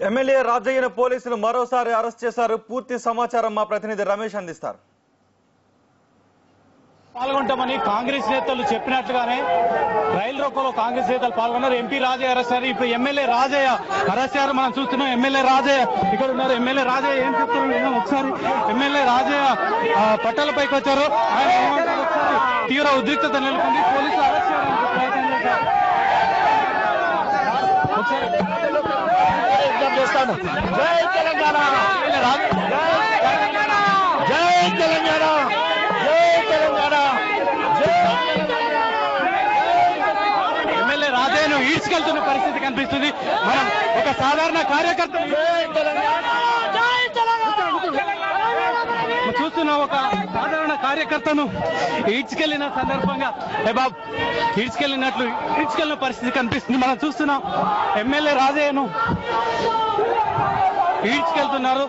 MLA రాజయ్యను పోలీసులు మరోసారి arrest చేశారు. పూర్తి సమాచారం మా ప్రతినిధి రమేష్ అందిస్తారు. పాల్గొంటామని కాంగ్రెస్ నేతలు చెప్పినట్లుగానే రైలు రోకోలో కాంగ్రెస్ నేతలు పాల్గొన్నారు. ఎంపీ రాజయ్య అరెస్ట్ అయ్యారు. ఇప్పుడు ఎమ్మెల్యే రాజయ్య అరెస్ట్ అయ్యారు. మనం చూస్తున్నాం ఎమ్మెల్యే రాజయ్య ఇక్కడ ఉన్నారు. ఎమ్మెల్యే రాజయ్య ఏం చెప్తున్నారు ఒకసారి. ఎమ్మెల్యే రాజయ్య పట్టాలపైకి వచ్చారు. ఆయన ఏమంటారు ఒకసారి. తీవ్ర ఉద్రిక్తత నెలకొంది. పోలీసులు అరెస్ట్ చేయడానికి ప్రయత్నం చేశారు. ఒకసారి చేస్తాను. జై తెలంగాణ, జై తెలంగాణ, జై తెలంగాణ. ఎమ్మెల్యే రాజయ్యను ఈడ్చుకెళ్తున్న పరిస్థితి కనిపిస్తుంది. మనం ఒక సాధారణ కార్యకర్త చూస్తున్నాం. ఒక సాధారణ కార్యకర్తను ఈడ్చుకెళ్లిన సందర్భంగా బాబు ఈడ్చుకెళ్లిన పరిస్థితి కనిపిస్తుంది. మనం చూస్తున్నాం ఎమ్మెల్యే రాజయ్యను ఈడ్చుకెళ్తున్నారు.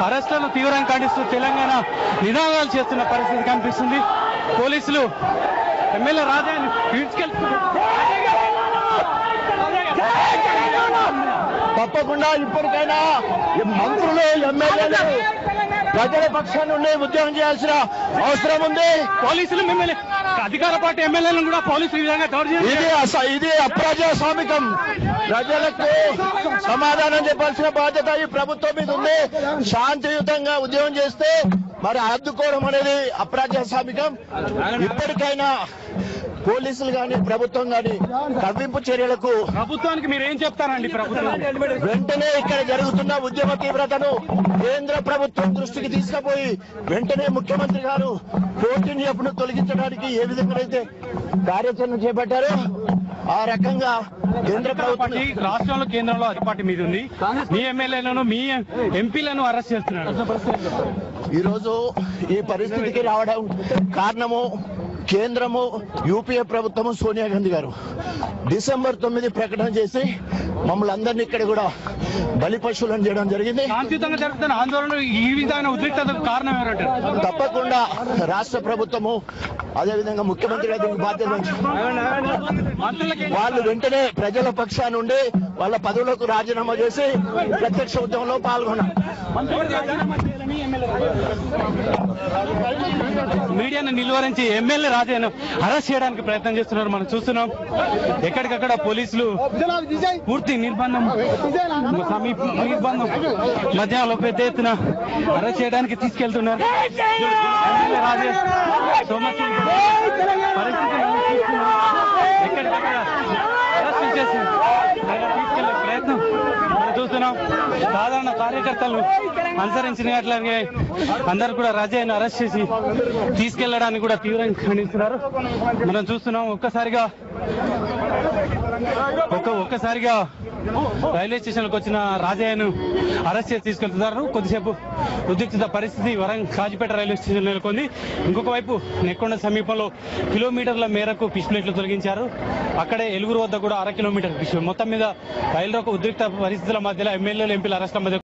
అరెస్టులను తీవ్రంగా ఖండిస్తూ తెలంగాణ నినాదాలు చేస్తున్న పరిస్థితి కనిపిస్తుంది. పోలీసులు ఎమ్మెల్యే రాజయ్యను ఈడ్చుకెళ్తున్నారు. తప్పకుండా ఇప్పటికైనా మంత్రులు ఎమ్మెల్యేలు ప్రజల పక్షాన్ని ఉండి ఉద్యమం చేయాల్సిన అవసరం ఉంది. పోలీసులు మిమ్మల్ని అధికార పార్టీ ఎమ్మెల్యేలను కూడా పోలీసులు ఈ విధంగా ఇది అప్రజాస్వామికం. ప్రజలకు సమాధానం చెప్పాల్సిన బాధ్యత ఈ ప్రభుత్వం మీద ఉంది. శాంతియుతంగా ఉద్యమం చేస్తే మరి అడ్డుకోవడం అనేది అప్రజాస్వామికం. ఇప్పటికైనా పోలీసులు గాని ప్రభుత్వం గాని కవ్వింపు చర్యలకు ప్రభుత్వానికి మీరు ఏం చెప్తారండి? ప్రభుత్వం వెంటనే ఇక్కడ జరుగుతున్న ఉద్యమ తీవ్రతను కేంద్ర ప్రభుత్వం దృష్టికి తీసుకుపోయి వెంటనే ముఖ్యమంత్రి గారు పోటీని ఎప్పుడు తొలగించడానికి ఏ విధంగా అయితే కార్యాచరణ చేపట్టారో ఆ రకంగా కేంద్ర ప్రభుత్వం రాష్ట్రంలో కేంద్రంలో అధిపార్టీ మీద ఉంది. మీ ఎమ్మెల్యేలను మీ ఎంపీలను అరెస్ట్ చేస్తున్నారు. ఈ రోజు ఈ పరిస్థితికి రావడం కారణము కేంద్రము యూపీఏ ప్రభుత్వము సోనియా గాంధీ గారు డిసెంబర్ 9 ప్రకటన చేసి మమ్మల్ని అందరినీ ఇక్కడ కూడా బలి పశువులను చేయడం జరిగింది. శాంతియుతంగా జరుగుతున్న ఆందోళన ఈ విధమైన ఉద్రిక్తతకు కారణం ఏమంటారు? తప్పకుండా రాష్ట్ర ప్రభుత్వము అదేవిధంగా ముఖ్యమంత్రి గారికి బాధ్యత వాళ్ళు వెంటనే ప్రజల పక్షాన్ని ఉండి వాళ్ళ పదవులకు రాజీనామా చేసి ప్రత్యక్ష ఉద్యమంలో పాల్గొన్నారు. మీడియాను నిలువరించి ఎమ్మెల్యే రాజయ్యను అరెస్ట్ చేయడానికి ప్రయత్నం చేస్తున్నారు. మనం చూస్తున్నాం ఎక్కడికక్కడ పోలీసులు పూర్తి నిర్బంధం మధ్యాహ్నంలో పెద్ద ఎత్తున అరెస్ట్ చేయడానికి తీసుకెళ్తున్నారు. ఎమ్మెల్యే రాజయ్య పరిస్థితి ఎక్కడికక్కడ అరెస్ట్ చేసి తీసుకెళ్లే ప్రయత్నం మనం చూస్తున్నాం. సాధారణ కార్యకర్తలు అనుసరించినట్లనే అందరూ కూడా రాజయ్యను అరెస్ట్ చేసి తీసుకెళ్లడానికి కూడా తీవ్రంగా ఖండిస్తున్నారు. మనం చూస్తున్నాం ఒక్కసారిగా రైల్వే స్టేషన్లకు వచ్చిన రాజయ్యను అరెస్ట్ చేసి తీసుకెళ్తున్నారు. కొద్దిసేపు ఉద్రిక్త పరిస్థితి కాజీపేట రైల్వే స్టేషన్ నెలకొంది. ఇంకొక వైపు నెక్కొండ సమీపంలో కిలోమీటర్ల మేరకు ఫిష్ ప్లేట్లు తొలగించారు. అక్కడే ఎలుగురు వద్ద కూడా 1/2 కిలోమీటర్ మొత్తం మీద రైలు ఉద్రిక్త పరిస్థితుల మధ్యలో ఎమ్మెల్యేలు ఎంపీల అరెస్టుల మధ్య